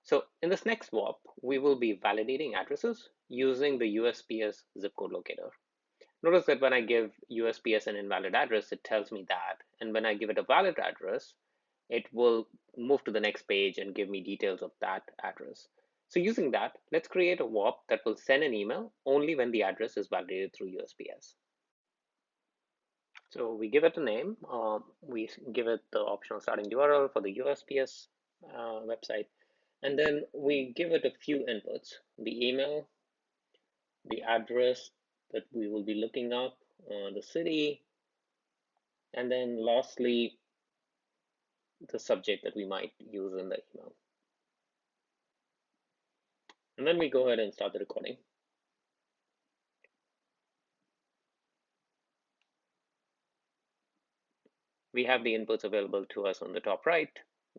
So in this next warp, we will be validating addresses using the USPS zip code locator. Notice that when I give USPS an invalid address, it tells me that. And when I give it a valid address, it will move to the next page and give me details of that address. So using that, let's create a warp that will send an email only when the address is validated through USPS. So we give it a name. We give it the optional starting URL for the USPS website. And then we give it a few inputs, the email, the address that we will be looking up, the city, and then lastly, the subject that we might use in the email. And then we go ahead and start the recording. We have the inputs available to us on the top right.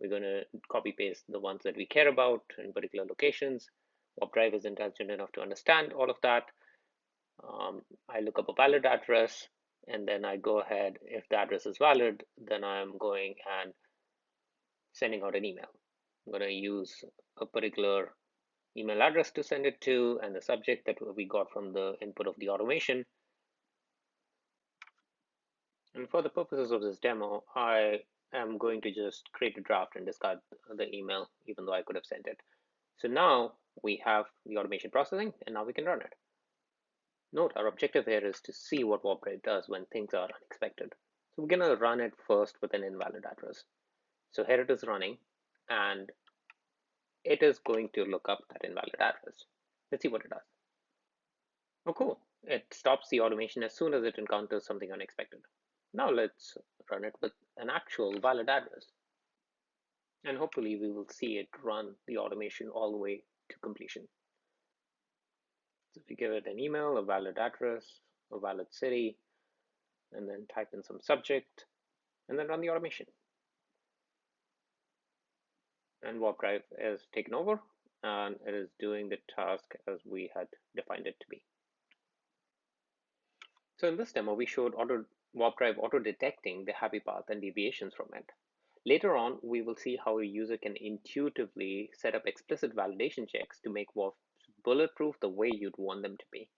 We're going to copy paste the ones that we care about in particular locations. Warpdrive is intelligent enough to understand all of that. I look up a valid address, and then I go ahead. If the address is valid, then I'm going and sending out an email. I'm going to use a particular email address to send it to and the subject that we got from the input of the automation. And for the purposes of this demo, I am going to just create a draft and discard the email, even though I could have sent it. So now we have the automation processing, and now we can run it. Note, our objective here is to see what Warpdrive does when things are unexpected. So we're going to run it first with an invalid address. So here it is running, and it is going to look up that invalid address. Let's see what it does. Oh, cool. It stops the automation as soon as it encounters something unexpected. Now let's run it with an actual valid address. And hopefully we will see it run the automation all the way to completion. So if you give it an email, a valid address, a valid city, and then type in some subject, and then run the automation. And Warpdrive is taken over, and it is doing the task as we had defined it to be. So in this demo, we showed Warpdrive auto-detecting the happy path and deviations from it. Later on, we will see how a user can intuitively set up explicit validation checks to make Warps bulletproof the way you'd want them to be.